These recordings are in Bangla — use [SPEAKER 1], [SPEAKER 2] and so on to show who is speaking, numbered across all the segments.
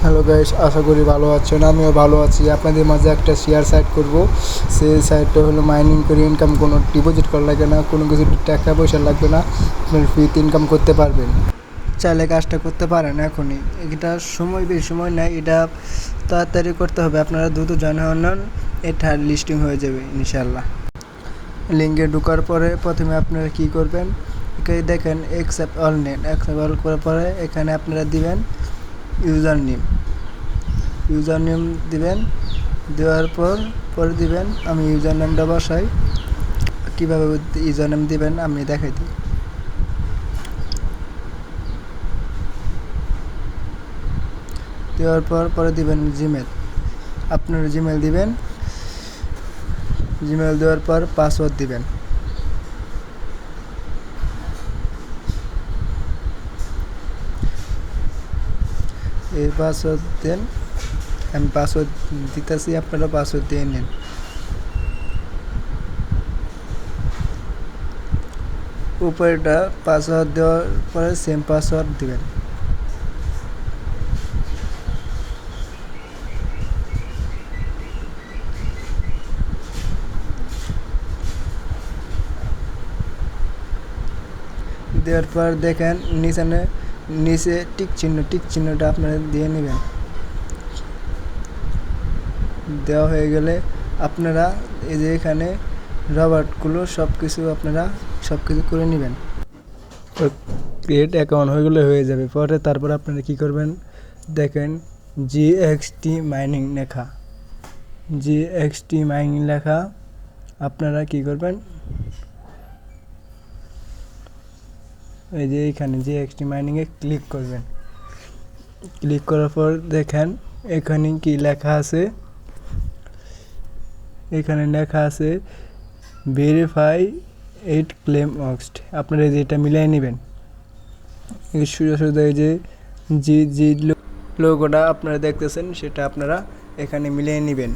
[SPEAKER 1] হ্যালো গাইস, আশা করি ভালো আছেন। আমিও ভালো আছি। আপনাদের মাঝে একটা শেয়ার সাইট করব। সেই সাইটটা হলো মাইনিং করে ইনকাম, কোনো ডিপোজিট করা লাগে না, কোনো কিছু টাকা পয়সা লাগবে না। আপনার ফ্রিতে ইনকাম করতে পারবেন। চাইলে কাজটা করতে পারেন এখনই। এটা বেশি সময় নেয়, এটা তাড়াতাড়ি করতে হবে। আপনারা দ্রুত জয়েন হন, এটা লিস্টিং হয়ে যাবে ইনশাল্লাহ। লিঙ্কে ঢোকার পরে প্রথমে আপনারা কী করবেন, এখানে দেখেন accept all net. Accept all করার পরে এখানে আপনারা দিবেন ইউজার নেম দিবেন। দেওয়ার পরে দিবেন, আমি ইউজার নেমটা বসাই। কীভাবে ইউজার নেম দিবেন আমি দেখাই দিই। দেওয়ার পরে দিবেন জিমেল। আপনার জিমেল দিবেন। জিমেল দেওয়ার পর পাসওয়ার্ড দিবেন। এই পাসওয়ার্ড দেন। আমি পাসওয়ার্ড দিতেছি, আপনারা পাসওয়ার্ড দিয়ে নেন। উপরেটা পাসওয়ার্ড দেওয়ার পরে সেম পাসওয়ার্ড দিবেন। দেওয়ার পর দেখেন নিচে টিক চিহ্নটা আপনারা দিয়ে নেবেন। দেওয়া হয়ে গেলে আপনারা এই যে এখানে রবার্টগুলো সব কিছু করে নেবেন। ক্রিয়েট অ্যাকাউন্ট হয়ে গেলে হয়ে যাবে। তারপর আপনারা কী করবেন, দেখেন জিএক্সটি মাইনিং লেখা। আপনারা কী করবেন, এই যে এখানে জিএক্সটি মাইনিংয়ে ক্লিক করবেন। ক্লিক করার পর দেখেন এখানে কি লেখা আছে, এখানে লেখা আছে ভেরিফাই এইট ক্লেম অক্সড। আপনারা যেটা মিলাই নেবেন। সোজা এই যে জি লোগোটা আপনারা দেখতেছেন, সেটা আপনারা এখানে মিলিয়ে নেবেন।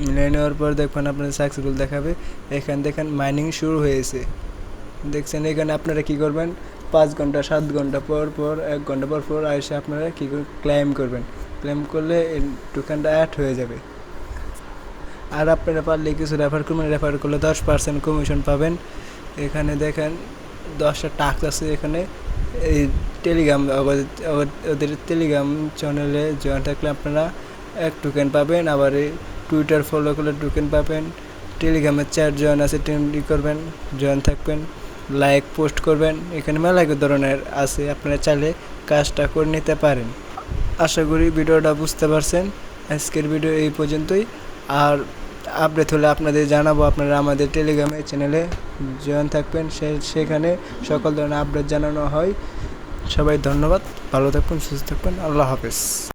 [SPEAKER 1] মিলিয়ে নেওয়ার পর দেখবেন আপনাদের সাকসেসফুল দেখাবে। এখানে দেখেন মাইনিং শুরু হয়েছে, দেখছেন। এখানে আপনারা কি করবেন, 5 ঘন্টা 7 ঘন্টা পর 1 ঘন্টা পর এসে আপনারা কী করবেন, ক্লেম করবেন। ক্লেম করলে টোকেনটা অ্যাড হয়ে যাবে। আর আপনারা পারলে কিছু রেফার করলে 10% কমিশন পাবেন। এখানে দেখেন 10টা টাস্ক আছে। এখানে এই টেলিগ্রাম, ওদের টেলিগ্রাম চ্যানেলে জয়েন থাকলে আপনারা 1 টোকেন পাবেন। আবার এই টুইটার ফলো করলে টোকেন পাবেন। টেলিগ্রামের চ্যাট জয়েন আছে, করবেন, জয়েন থাকবেন, লাইক পোস্ট করবেন। এখানে মেলা ধরনের আছে, আপনারা চাইলে কাজটা করে নিতে পারেন। আশা করি ভিডিওটা বুঝতে পারছেন। আজকের ভিডিও এই পর্যন্তই। আর আপডেট হলে আপনাদের জানাবো। আপনারা আমাদের টেলিগ্রামের চ্যানেলে জয়েন থাকবেন, সেখানে সকল ধরনের আপডেট জানানো হয়। সবাই ধন্যবাদ, ভালো থাকবেন, সুস্থ থাকবেন, আল্লাহ হাফেজ।